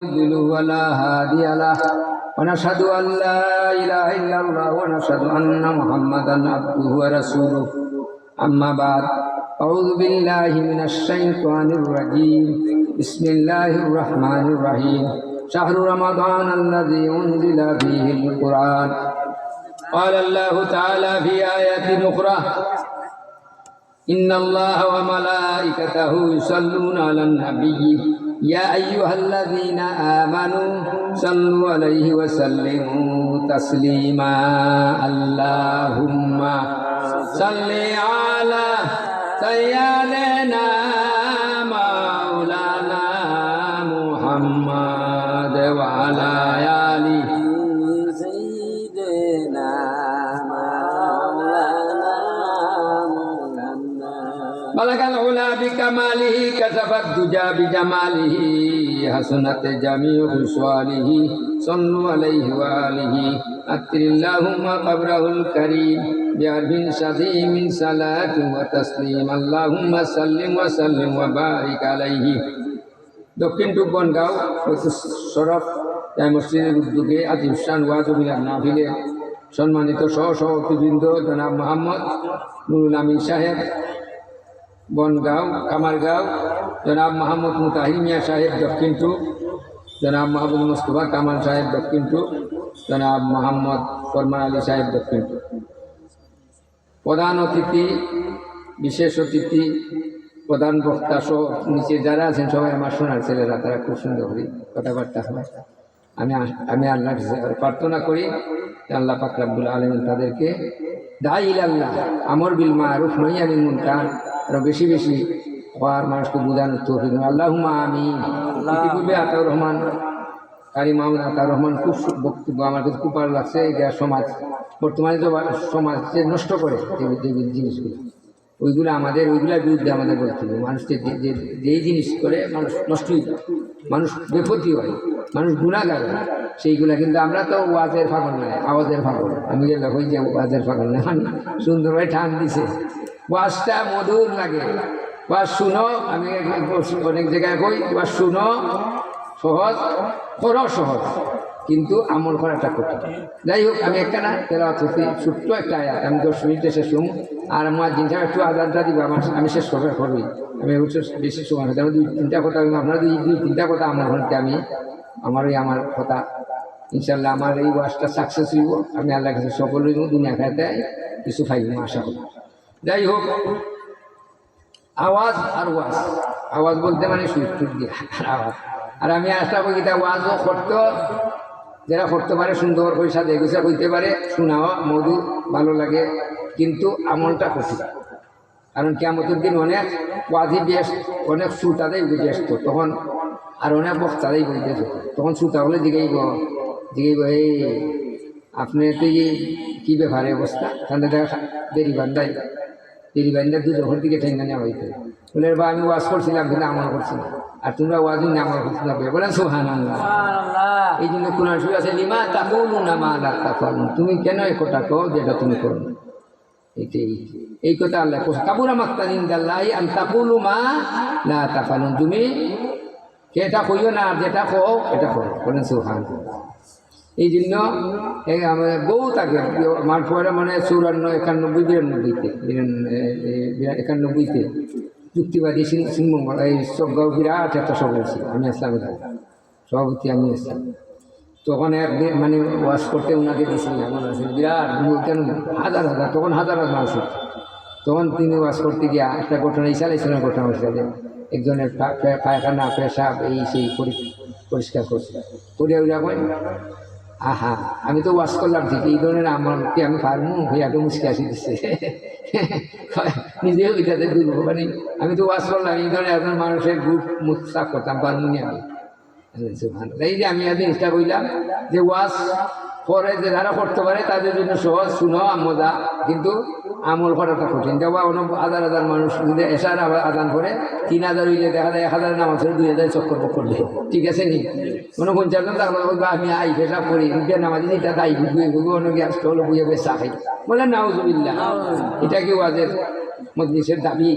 يضلل ولا هادي له ونشهد أن لا إله إلا الله ونشهد أن محمدا عبده ورسوله أما بعد أعوذ بالله من الشيطان الرجيم بسم الله الرحمن الرحيم شهر رمضان الذي أنزل فيه القرآن قال الله تعالى في آية أخرى إن الله وملائكته يصلون على النبي يا أيها الذين آمنوا صلوا عليه وسلموا تسليما اللهم صل على سيدنا مولانا محمد وعلى آله سيدنا بلغ العلا بكماله كشف الدجى بجماله حسنت جميع خصاله صلوا عليه وآله أكثر اللهم قبره الكريم بعرف شديد صلاة وتسليم اللهم سلم وسلم وبارك عليه দক্ষিণ বনগাঁও শরফ মসজিদের উদ্যোগে আজিবশান ওয়াজ ও মিলাদ মাহফিলে সম্মানিত সহ-সভাপতিবৃন্দ জনাব মোহাম্মদ নুরুল আমিন সাহেব বনগাঁও কামারগাঁও, জনাব মোহাম্মদ মুতাহির মিয়া সাহেব দক্ষিণ টু, জনাব মাহবুব মুস্তফা কামাল সাহেব দক্ষিণ টু, জনাব মোহাম্মদ ফরমান আলী সাহেব দক্ষিণ টু। প্রধান অতিথি, বিশেষ অতিথি, প্রধান বক্তা সহ নিচে যারা আছেন সবাই আমার সোনার ছেলেরা, তারা খুব সুন্দর করে কথাবার্তা হয়। আমি আল্লাহ প্রার্থনা করি আল্লাহ পাক রব্বুল আলামিন তাদেরকে দাঈ ইলাল্লাহ আমর বিল মারুফ নহি আনিল মুনকার আরো বেশি বেশি হওয়ার মানুষকে বোঝানোর তৌফিক আল্লাহুম্মা আমিন। ইতিপূর্বে আতাউর রহমান কারি মাহমুদ আতাউর রহমান খুব বক্তব্য আমার কাছে খুব ভালো লাগছে। এটা সমাজ বর্তমানে যে সমাজকে নষ্ট করে জিনিসগুলো, ওইগুলো ওইগুলোর বিরুদ্ধে আমাদের বলতে হবে। মানুষকে যেই জিনিস করে মানুষ নষ্টই হয়, মানুষ বেপতি হয়, মানুষ গুণাগার হয়, সেইগুলা কিন্তু আমরা তো ওয়াজের পাগল নয়, আওয়াজের পাগল। আমি গেলে হই যে ওয়াজের পাগল না, সুন্দরভাবে টান দিছে, ওয়াজটা মধুর লাগে। ওয়াজ শুনো, আমি অনেক জায়গায় কই ওয়াজ শুনো সহজ, করো সহজ, কিন্তু আমল করাটা কঠিন। যাই হোক, আমি একটা না তেলাওয়াত করছি ছোট্ট একটা আয়াত, আমি 10 মিনিটে শেষ করব। আর আমার জিনিসটা একটু আজানটা দিব, আমি শেষ করবই। আমি বেশি সময় হতে আমার 2-3টা কথা, আপনার 2-3টা কথা আমার হতে আমার কথা ইনশাল্লাহ আমার এই ওয়াজটা সাকসেস হইব। আমি আল্লাহর কাছে সফল হইব, দুনিয়া খাইতে কিছু পাইব আশা করি। যাই হোক, আওয়াজ আর ওয়াজ, আওয়াজ বলতে মানে সুর দিয়ে আওয়াজ। আর আমি আশা করি এটা ওয়াজও করতে, যারা করতে পারে সুন্দর পয়সা দেখেছে কইতে পারে, শোনাও মধু ভালো লাগে, কিন্তু আমলটা কঠিন। কারণ কিয়ামতের দিন অনেক ওয়াজি ব্যস্ত, অনেক শ্রোতাদেরই ব্যস্ত, তখন আর অনেক বক্তাদেরই বলতে তখন শ্রোতা হলে জিগাইব এই আপনি তো কী ব্যাপারে অবস্থা, তাহলে দেখা দেরি বান্ধাই দুজনের দিকে ঠেঙ্গা নেওয়া হইতে বলে বা আমি ওয়াজ করছিলাম কিন্তু আমল করছি না, আর তোমরা ওয়াজও না আমল করছি না, বলেন সুবহানাল্লাহ। এই জন্য কোরআন শরীফে আছে লিমা তাকুলুনা মা লা তাফআলুন, তুমি কেন এই কথা কও যেটা তুমি করো না। এই কথা আল্লাহ কাবুরা মাকতান ইনদাল্লাহি আন তাকুলু মা লা তাফআলুন, তুমি যেটা কইও না, যেটা কও এটা করো, বলেন সুবহানাল্লাহ। এই জন্য আমাদের বউ থাকে আমার পরে মানে 94, 91, 92, 93, 91 যুক্তিবাদী সিংমঙ্গল এই সবগাঁও বিরাট একটা সভা হয়েছিল। আমি আসলাম সভাপতি, আমি আসলাম তখন একদিন মানে ওয়াশ করতে ওনাকে দিয়েছিলাম, মনে আছে বিরাট কেন হাজার তখন হাজার মানুষ। তখন তিনি ওয়াশ করতে গিয়া একটা ঘটনা ইসালাইছিলেন, ঘটনা হয়েছে যে একজনের পায়খানা পেশাব এই সেই পরিষ্কার করছে করিয়া উড়া কয় আহা আমি তো ওয়াশ করলাম ঠিক, এই ধরনের আমাকে আমি পারবো হইয়াকে মুসকে আসি দিচ্ছে নিজেও এটাতে দুর্ব, মানে আমি তো ওয়াশ করলাম, এই ধরনের একজন মানুষের গ্রুপ মুখ সাফ করতাম পারবো নি আমি। এই যে আমি একদিন চেষ্টা করলাম যে ওয়াশ পরে যে যারা করতে পারে তাদের জন্য সহজ, শুনো মজা, কিন্তু আমল করাটা কঠিন। দেওয়া অনেক হাজার মানুষ যদি এসার আদান করে 3000 হইলে দেখা যায় 1000 নামাজ করে 2000 চক্কর করলে, ঠিক আছে নি? কোনো 50 জন তারপর আমি আই পেশাব করি নামাজি এটা দায়ী বুঝবো অনেক আসতে হলো বুঝে বেশ চা খাই, বলে নাউজুবিল্লাহ। এটা কি ওয়াজের মজলিসের দাবি,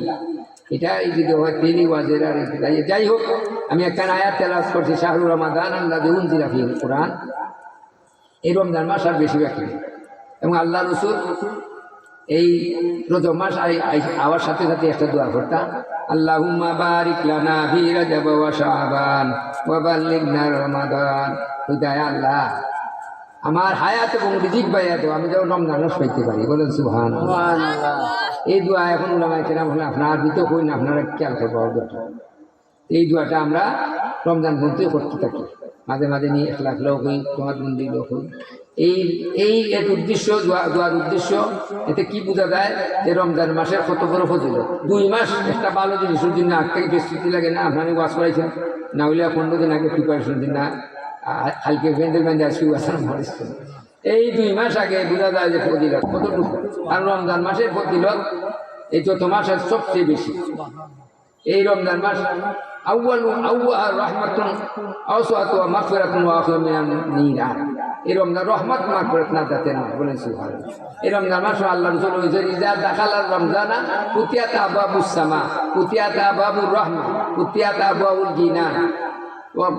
এটা এই যদি হয় তিনি ওয়াজের। আর যাই হোক, আমি একটা আয়াত তেলাওয়াত করছি, শাহরুর রমাদান আল্লাযী উনজিলা ফীহিল কুরআন। এই রমজান মাস আর বেশি বাকি নেই। এবং আল্লাহ রসুল এই রজব মাস আওয়ার সাথে সাথে একটা দোয়া করতাম, আল্লাহুম্মা বারিক লানা ফি রাজাব ওয়া শাবান ওয়া বাল্লিগনা রমাদান। হুদায় আল্লাহ আমার হায়াত এবং রিজিক বাইয়া দাও, আমি যেন রমজান মাস পাইতে পারি। বলেন সুবহানাল্লাহ। এই দোয়া এখন উলামায়ে কেরাম হলে আপনার দিতে কই না, আপনারা খেয়াল করবেন। এই দোয়াটা আমরা রমজান বলতে করতে থাকি, মাঝে মাঝে নিয়ে এখলাখ লোক হই, তোমার বন্দি লোক হই। এই এক উদ্দেশ্য, দোয়ার উদ্দেশ্য, এতে কি বোঝা যায় যে রমজান মাসের কত বড় ফজিলত। 2 মাস একটা ভালো জিনিসের জন্য আগ থেকে প্রস্তুতি লাগে না, আপনারা ওয়াজ করাইছেন না হইলে 15 দিন আগে প্রিপারেশন দিন না, হালকে প্যান্ডেল ব্যান্ডে আসি ওয়াসান মরিস। এই 2 মাস আগে বোঝা যায় যে ফজিলত কতটুকু। আর রমজান মাসের ফজিলত এই যত মাসের সবচেয়ে বেশি। এই রমজান মাস রহমাতুন আওসাতু ওয়া মাগফিরাতুন ওয়া আখিরু মিনান নিরান। এই রমজান রহমত মাগফিরাত না দাতেন। বলেন সুবহানাল্লাহ। এই রমজান মাস আল্লাহ রাসূল বলেছেন, ইজা দাখালার রমজানা ফুতিয়াত আবওয়াবুস সামা ফুতিয়াত আবওয়াবুর রাহমা ফুতিয়াত আবওয়াবুল জিনান ওয়া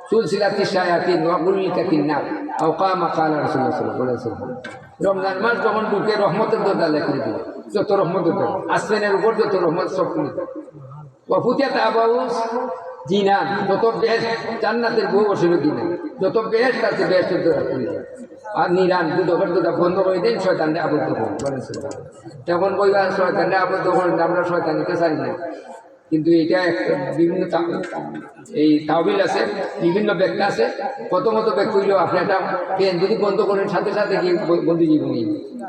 সুলসিলাতিশ শায়াতিন ওয়া গুলিকাতিন নার আও কামা ক্বালা রাসূলুল্লাহ সাল্লাল্লাহু আলাইহি ওয়াসাল্লাম। রমজান মাস যখন ঢুকে রহমতের দরজা খুলে দিবে, যত রহমত আসমানের উপর যত রহমত সব খুলে দিবে। ওয়াফুতিয়াত আবওয়াবুস জিনান, যত বেহেশত জান্নাতের বউ বসিল জিনান, যত বেহেশত আছে বেহেশতের দরজা খুলে দেয়। আর নিরান দুদকের দরজা বন্ধ করে দেন, শয়তানকে আবদ্ধ করুন। বলেছেন তখন বইবা শয়তানকে আবদ্ধ করেন, আমরা শয়তানিকে চাই না। কিন্তু এটা একটা বিভিন্ন এই তাওবিল আছে, বিভিন্ন ব্যাখ্যা আছে। প্রথমত ব্যাখ্যা হইলেও আপনি একটা ফ্যান যদি বন্ধ করেন সাথে সাথে গিয়ে বন্ধু জীবনী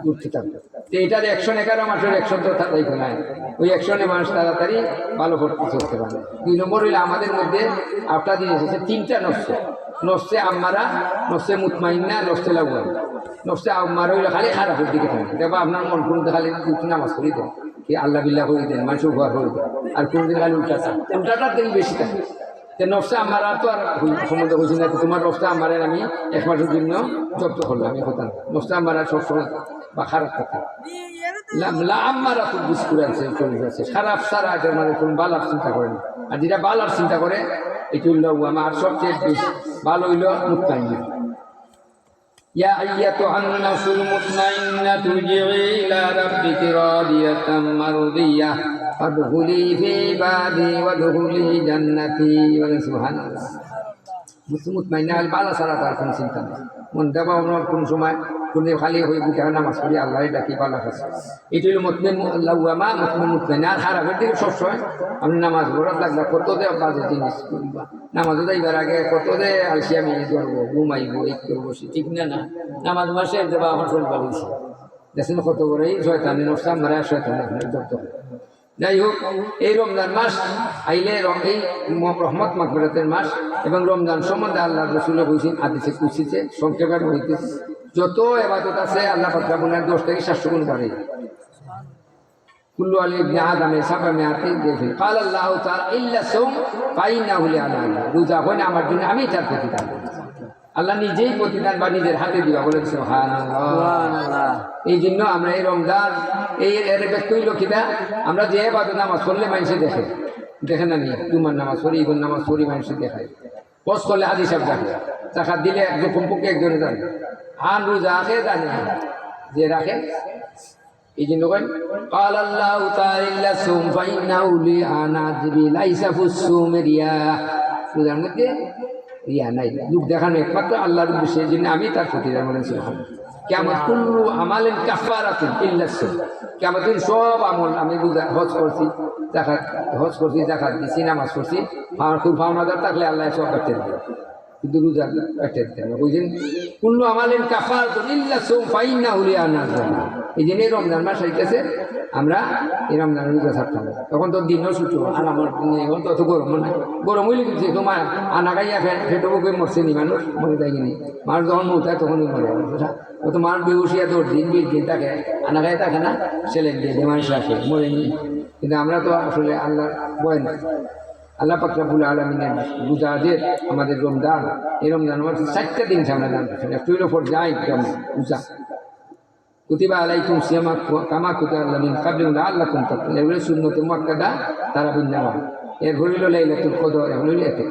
ঘুরতে থাকবে। তো এটার 111 মাসের 100 তো থাকাই নাই, ওই 100 মাস তাড়াতাড়ি ভালো করতে চলতে পারে। 2 নম্বর হইলে আমাদের মধ্যে আপনার জিনিস আছে 3টা নফসে, নফসে আম্মারা, নফসে মুতমাইন্না, নফসে লাওয়াম। নফসে আম্মারা হইলে খালি খারাপের দিকে থাকে, দেখবা আপনার মন কোনো খালি নামাজ পড়ি দেন, কি আল্লাহ বিল্লাহ করে দেন, মানুষ উপহার করে দেন, আর কোনোদিন খালি উল্টাটার দিন বেশি থাকে। যে নফসে আমার তো আর সম্বন্ধে বলছি না, তোমার নফসে আমার আমি 1 মাসের জন্য জব্দ করলাম, আমি হতাম নফসে আমার সবসময় বা খারাপ থাকে। আমারা খুব বিস্কুট আছে, খারাপ সারা এটার মানে কোন বালার চিন্তা করে না। আর যেটা বালার চিন্তা করে এটি হইল আমার সবচেয়ে বেশি ভালো হইল মুতমাইন্না। ইয়া আইয়াতুহান নাফসুল মুতমাইন্নাতু ইরজিই ইলা রাব্বিকি রাদিয়াতাম মারদিয়াহ ফাদখুলি ফি ইবাদি ওয়াদখুলি জান্নাতি। সুবহানাল্লাহ। মুতমাইন্না হল বালা সারা, তার কোনো চিন্তা নেই। মন দেবা আমার কোন সময় কোন খালি হয়ে বুঝে নামাজ পড়ি আল্লাহ ডাকি বালা খাচ্ছে। এটি হলো লাউয়ামা মুতমাইন্না। আর খারাপের দিকে সবসময় আপনি নামাজ পড়ার লাগলে কত দে বাজে জিনিস, নামাজে যাইবার আগে কত দে আলসি আমি ধরবো, ঘুমাইবো, এই করবো, ঠিক না না নামাজ মাসে দেবা আমার শরীর বাড়িয়েছে দেখছেন কত করে এই শয়তানি নফস আমরা শয়তান আপনার যত। যাই হোক, এই রমজান মাস আইলে এই রহমত মাগফিরাতের মাস এবং রমজান সম্বন্ধে আল্লাহ রাসূল বলেছেন হাদিসে কুদসিতে সংক্ষেপে বলতেছে, যত ইবাদত আছে আল্লাহ পাক রব্বুল আলামিন 10 থেকে 700 গুণ বাড়ায়। কুল্লু আলী ইবনে আদমে সাবামে আতি দেখেন قال الله تعالى الا الصوم فإنه لي انا। রোজা হয় আমার জন্য, আমি তার প্রতিদান দেব। আল্লাহ নিজেই প্রতিদান বা নিজের হাতে দিবা। বলেন সুবহানাল্লাহ। এই জন্য আমরা এই রমজান এর ব্যক্তি হইল কিনা, আমরা যে ইবাদত নামাজ পড়লে মানুষে দেখে না নিয়ে তোমার নামাজ পড়ি, ঈদের নামাজ পড়ি, মানুষে দেখায়। পজ করলে হাদিস সাহেব দেখে, জাকাত দিলে একজন কমপক্ষে একজনে জানে, আর রোজা আছে জানে যে রাখে। এই জন্য قال الله تعالى الصوم فإنه لي أنا أجزي ليس في الصوم رياء। রোজার মধ্যে রিয়া নাই, লোক দেখানো একমাত্র আল্লাহর উদ্দেশ্যে, এই জন্য আমি তার প্রতিদান। বলেন সুবহানাল্লাহ। কিয়ামত কুল্লু আমালিন কাফারাতুন ইল্লা সিয়াম। কিয়ামতের সব আমল, আমি হজ করছি, যাকাত দিছি, নামাজ পড়ছি, আমার খুব ভাবনাদার থাকলে আল্লাহ সব কাটতে দেবে, কিন্তু রোজা কাটতে দিতে হবে। বুঝলেন, কুল্লু আমালিন কাফারাতুন ইল্লা সিয়াম ফাইন্নাহু লি আনা আজরি। এই জন্য রমজান মাস হইতেছে, আমরা এই রমজান রোজা থাকতাম, তখন তো দিনও ছুটি, আর আমার এখন তো অত গরম না, গরম হইলে কিন্তু তোমার আনা গাইয়া ফেটো বুকে মরছে নি, মানুষ মরে যায় কিনি, মানুষ যখন উঠায় তখনই মরে। ও তো মানুষ বেহুশিয়া 10 দিন 20 দিন থাকে, আনা গায়ে থাকে না, সেলেন দিয়ে যে মানুষ রাখে, মরেনি। কিন্তু আমরা তো আসলে আল্লাহ বয় না। আল্লাহ পাক রব্বুল আলামিনের রোজাদের আমাদের রমজান, এই রমজান আমার 4টা দিন সামনে দান করছেন। একটু হইলে পর যাই রোজা কুতিবা আলাইকুম সিয়াম কামা কুতিবা মিন ক্বাবলিকুম লাআল্লাকুম তাত্তাকুন। এগুলো সুন্নতে মুআক্কাদা তারাবির নামাজ। এর হইল লাইলাতুল কদর, এর হইল এতে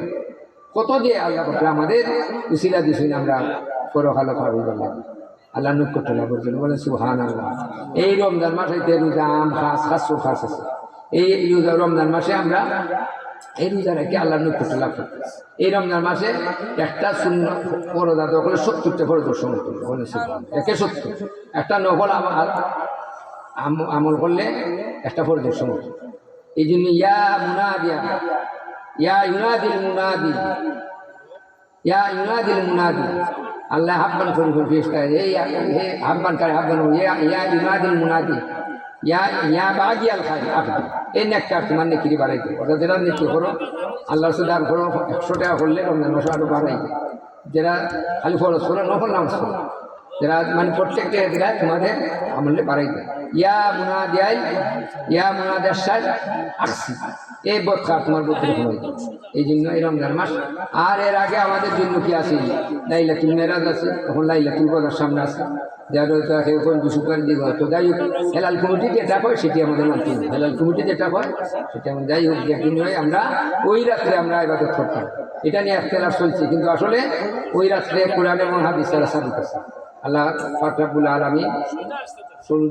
কত দিয়ে আল্লাহ পাক আমাদের উসিলা দিছেন আমরা পরকালে পাবো বলে আল্লাহ নৈকট্য লাভের জন্য বলেন সুবহানাল্লাহ। এই রমজান মাসে রোজা আম খাস খাসু খাস আছে। এই রোজা রমজান মাসে আমরা এই রোজা রেখে আল্লাহ নৈকট্য লাভ করতে। এই রমজান মাসে একটা শূন্য পরদা দখলে 70টা ফরজের সমর্থ বলেন একে 70 একটা নফল আমল করলে একটা ফরজের সমর্থ। এই জন্য ইয়া মুনাদিয়া ইয়া ইউনাদিল মুনাদি ইয়া ইউনাদিল মুনাদি আল্লাহ আহ্বান করি ফেরেশতা এই আহ্বান করে আহ্বান ইয়া ইউনাদিল মুনাদি ইয়া বাগি আল খায়র আপনি এই নেকটা তোমার নেকি বাড়াইতে অর্থাৎ যেটা নেকি করো আল্লাহর সাথে দান করো 100 টাকা করলে রমজান মাসে আরো বাড়াইতে যারা খালি ফরজ করো নফল নামাজ করো যারা মানে প্রত্যেকটা জায়গায় তোমাদের আমলে বাড়াইতে ইয়া মুনাদিয়াই ইয়া মুনাদিয়ার সাজ আসছি এই বৎকার তোমার বুদ্ধি হয়ে যাচ্ছে। এই জন্য এই রমজান মাস আর এর আগে আমাদের জন্য কি আছে লাইলাতুল মেরাজ আছে, তখন লাইলাতুল কদর সামনে আছে যার এখন বিশুকার দিকে হয়তো যাই হোক হেলাল কমিটি যেটা হয় সেটি আমাদের মানতে হবে। হেলাল কমিটি যেটা হয় সেটা আমরা যাই হোক যেদিন হয় আমরা ওই রাত্রে আমরা ইবাদত করতাম। এটা নিয়ে ইখতিলাফ চলছে কিন্তু আসলে ওই রাত্রে কোরআন এবং হাদিস দ্বারা সাবিত আছে। আল্লাহ পাক রব্বুল আলামিন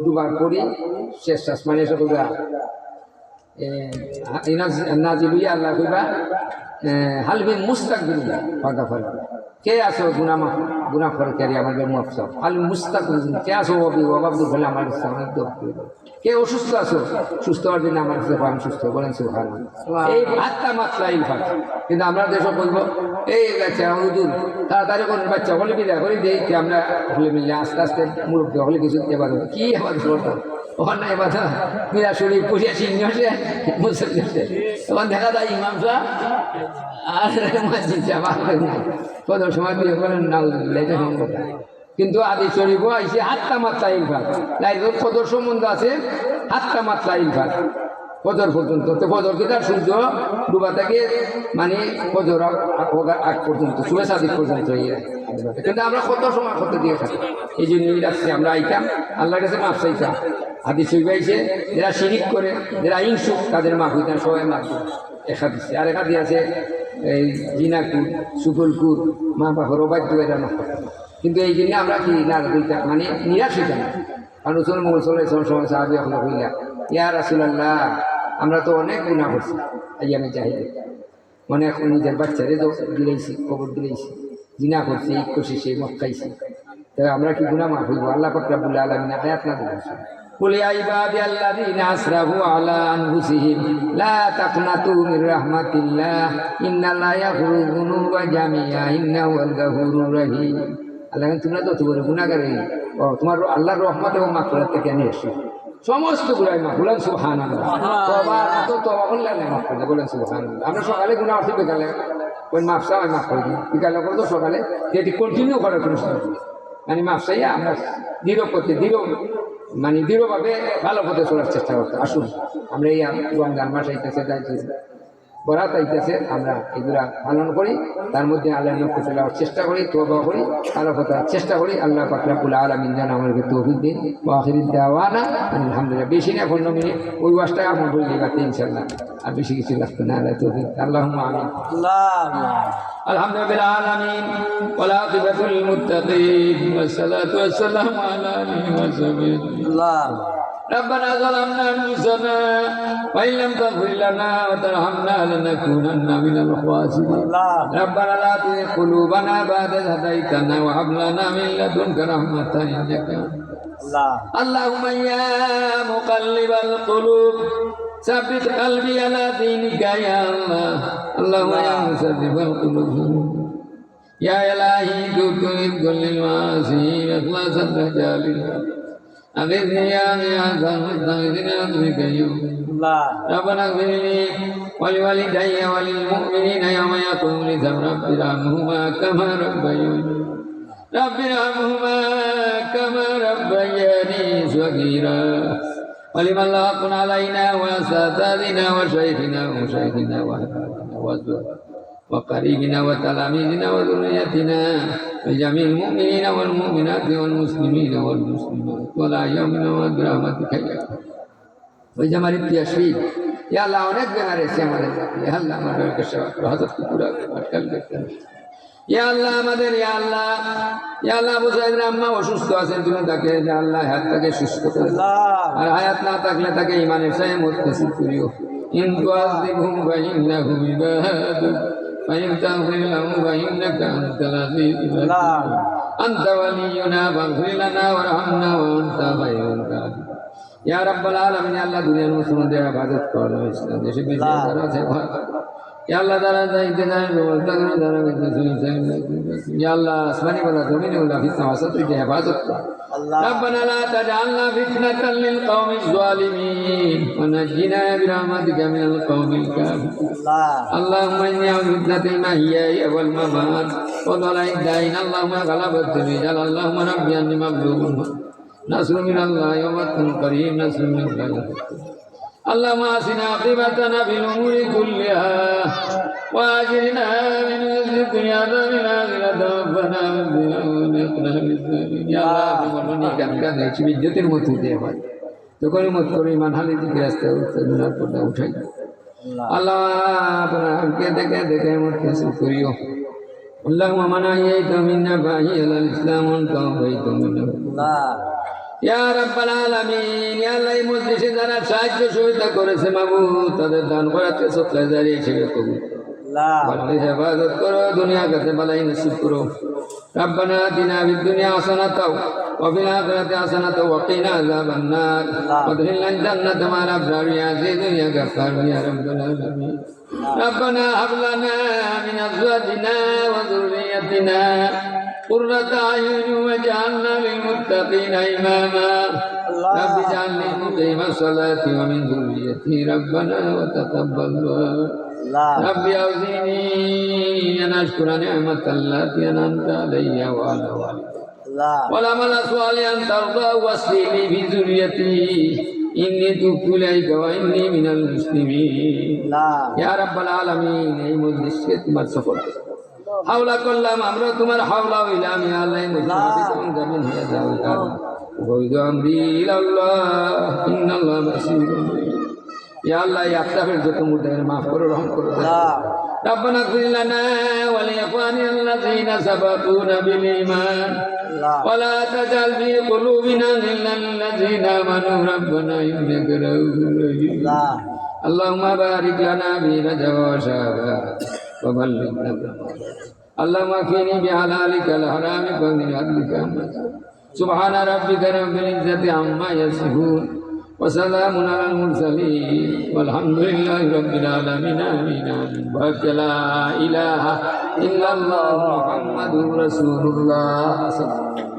দুবার করি শেষ আসমানে এসে বলবা নাজিল হইয়া আল্লাহ কইবা হালবিন মুস্তাকবিল ফাঁকা ফাঁকা কে আসো গুনা করে কে আমাদের মুফসব হালবিন মুস্তাকবিল কে আসো অবাবদুল বলে আমার কে অসুস্থ আছো সুস্থ হওয়ার জন্য আমার কাছে আমি সুস্থ বলেন সুবহানাল্লাহ। এই ভাতটা মাত্রা ইলফাত কিন্তু আমরা দেশও বলবো এই বাচ্চা হুজুর তাড়াতাড়ি করে বাচ্চা হলে বিদায় করে দিই আমরা হলে মিললে আস্তে আস্তে মুরব্বী হলে কিছু এবার কি আমাদের করতাম ওখানে নাই বাধা মিরা শরীর পুষিয়া চিহ্ন আসে মুসলিম তখন দেখা যায় ইমাম সাহেব আর কত সময় বিয়ে করেন না কিন্তু আদি শরীফ আইসে হাতটা মাত্রা ইলফাত লাইফের কদর সম্বন্ধ আছে হাতটা মাত্রা ইলফাত ফজর পর্যন্ত তো ফজর কি তার সূর্য ডুবা থেকে মানে ফজর আগ পর্যন্ত সুবে সাদিক পর্যন্ত কিন্তু আমরা কত সময় কত দিয়ে থাকি। এই জন্যই রাখছি আমরা আইতাম আল্লাহর কাছে মাফ চাইতাম। হাদিস শরীফ আইছে যারা শিরিক করে যারা হিংসুক তাদের মাফ হইতাম সবাই মাফ একা দিচ্ছে আর একা দিয়েছে এই জিনাকুর সুফলকুর মা বাবার অবাধ্য এরা মাফ করতাম। কিন্তু এই জন্য আমরা কি না মানে নিরাশ হইতাম কারণ রসুল মোগল সময় সাহাবি আমরা হইলা ইয়া রাসূলুল্লাহ আমরা তো অনেক গুনাহ করছি আইয়ামে জাহিলিয়া মানে এখন নিজের বাচ্চারে তো দিলেইছি কবর দিলেইছি জিনা করছি ঈদ করছি সেই মদ খাইছি তবে আমরা কি গুনাহ মাফ হইব? আল্লাহ পাক রব্বুল আলামিন আয়াত নাযিল করেছেন কুল ইয়া ইবাদিয়াল্লাযীনা আসরাফু আলা আনফুসিহিম লা তাকনাতু মির রাহমাতিল্লাহ ইন্নাল্লাহা ইয়াগফিরুয যুনুবা জামিআ ইন্নাহু হুয়াল গফুরুর রহিম। আল্লাহ তোমরা তো তোমার গুনাহগার তোমার আল্লাহর রহমত এবং মাগফিরাত থেকে নিয়ে এসো সমস্ত গুনাহ মাফ বলেন সুবহানাল্লাহ। তওবা তো তওবা করলে আল্লাহ মাফ করে বলেন সুবহানাল্লাহ। আমরা সকালে গুনাহ করতে বিকালে ওই মাফ চাই মাফ করে দিই বিকালে করে তো সকালে যেটি কন্টিনিউ করার কোনো মানে মাফ চাইয়া আমরা দৃঢ়ভাবে ভালো পথে চলার চেষ্টা করতে আসুন। আমরা এই রমজান মাস আইতেছে যাইতেছে বরাত আইতেছে আমরা এগুলা পালন করি তার মধ্যে আল্লাহর লক্ষ্য চলার চেষ্টা করি তওবা করি ভালো পথে চেষ্টা করি। আল্লাহ পাক রব্বুল আলামিন যেন আমাদেরকে তৌফিক দিন। ওয়া আখিরু দাওয়ানা আলহামদুলিল্লাহ। বেশি না 15 মিনিট ওই ওয়াজটা আমল হয়ে যাবে ইনশাআল্লাহ আর বেশি কিছু লাগবে না। আল্লাহ তৌফিক আল্লাহুম্মা আমিন। আলহামদুলিল্লাহ আলামিন ওয়ালা আকিবাতুল মুত্তাকিন ওয়াসসালাতু ওয়াসসালামু আলা আলিহি ওয়া সাহবিহি ربنا ظلمنا أنفسنا وإن لم تغفر لنا وترحمنا لنكونن من الخاسرين ربنا لا تزغ قلوبنا بعد إذ هديتنا وهب لنا من لدنك رحمة إنك اللهم يا مقلب القلوب ثبت قلبي على دينك يا الله اللهم يا مصرف القلوب يا إلهي تبت من كل المعاصي إخلاصا رجالنا أغثني يا غياث المستغيثين بك ربنا اغفر لي ولوالدي وللمؤمنين يوم يقوم الحساب رب ارحمهما كما ربياني صغيرا ولمن لا حق علينا وأساتذتنا وشيخنا ومشايخنا وأحبابنا وأزواجنا وقريبنا وتلاميذنا وذريتنا وجميع المؤمنين والمؤمنات والمسلمين والمسلمات ولا يومنا برحمتك يا وجمال التشفيق ইয়া আল্লাহ অনেক বেমার এসেছে আমাদের, ইয়া আল্লাহ আমাদেরকে সেবা করো, হযরত পুরা আটকাল দেখতেন। ইয়া আল্লাহ আমাদের, ইয়া আল্লাহ, ইয়া আল্লাহ আবু সাইদের আম্মা অসুস্থ আছেন, তুমি তাকে ইয়া আল্লাহ হায়াতটাকে সুস্থ করে দাও, আর হায়াত না থাকলে তাকে ইমানের সাথে মত নসিব করিও। ইন তুআযিবহুম ফাইন্নাহুম ইবাদুক وإن تغفر لهم فإنك أنت العزيز الحكيم أنت ولينا فاغفر لنا وارحمنا وأنت خير الراحمين يا رب العالمين আল্লাহ দুনিয়ার মুসলমানদের হেফাজত করো, ইসলাম দেশে বিজয় দ্বারা সেবা ইয়া আল্লাহ দ্বারা যাইতে যায় ব্যবস্থা করে দ্বারা ইয়া আল্লাহ আসমানি ওয়ালা জমিনে ওয়ালা ফিতনা ওয়াসাতুকে হেফাজত করো। ربنا لا تجعلنا فتنة للقوم الظالمين ونجنا برحمتك من القوم الكافرين اللهم إني أعوذ بك من المحيا والممات وضلع الدين اللهم غلبت الرجال اللهم ربي أني مغلوب نصر من الله وفتح قريب نصر من الله اللهم أحسن عاقبتنا في الأمور كلها وأجرنا من خزي الدنيا وعذاب الآخرة ربنا وقنا بالظالمين يا الله بمرني كان বিদ্যুতের মতো দিয়ে ভাই তখন মত করে ইমান হালি দিকে রাস্তা উত্তরনার পর্দা উঠাই আল্লাহ আপনাকে দেখে দেখে মত কিছু করিও اللهم من أحييت منا فأحيي على الإسلام وتوفيت منا ইয়া রাব্বাল আলামিন ইয়া আল্লাহ এই মজলিসে যারা সাহায্য সহযোগিতা করেছে মাবুদ তাদের দান করাতে সৎকার জারি হিসেবে কবুল আল্লাহ হেফাজত করো দুনিয়া কাছে বালাই নসিব করো রব্বানা আতিনা ফিদ দুনিয়া হাসানাতাও ওয়া ফিল আখিরাতি হাসানাতাও ওয়া কিনা আযাবান নার ওয়াদখিলনা জান্নাতা মা'আল আবরার ইয়া আজিজু ইয়া গাফফার ইয়া রাব্বাল আলামিন রব্বানা হাব লানা মিন আজওয়াজিনা ওয়া যুররিয়্যাতিনা قرة أعين واجعلنا للمتقين إماما رب اجعلني مقيم الصلاة ومن ذريتي ربنا وتقبل رب أوزعني أن أشكر نعمة التي أنعمت علي وعلى والدي والعمل صالحا ترضاه واصلح لي في ذريتي إني تبت إليك وإني من المسلمين يا رب العالمين أي مجلس তোমার সফল হাওলা করলাম আমরা তোমার হাওলা হইলাম ইয়া আল্লাহ মুসলিম জামিন হয়ে যাও ওয়াইদু আমরি ইলাল্লাহ ইন্নাল্লাহ বাসীরুন ইয়া আল্লাহ ইয়া আফতাফের যত মুরদাদের maaf করো রহম করো ربنا اغفر لنا ولإخواننا الذين سبقونا بالإيمان ولا تجعل في قلوبنا غلا للذين آمنوا ربنا إنك رؤوف رحيم اللهم بارك لنا في رجب وشعبان وبلغنا اللهم اكفني بحلالك الحرام ومن عدلك عما سبحان ربك رب العزة عما يصفون وسلام على المرسلين والحمد لله رب العالمين آمين بارك لا إله إلا الله محمد رسول الله صلى الله عليه وسلم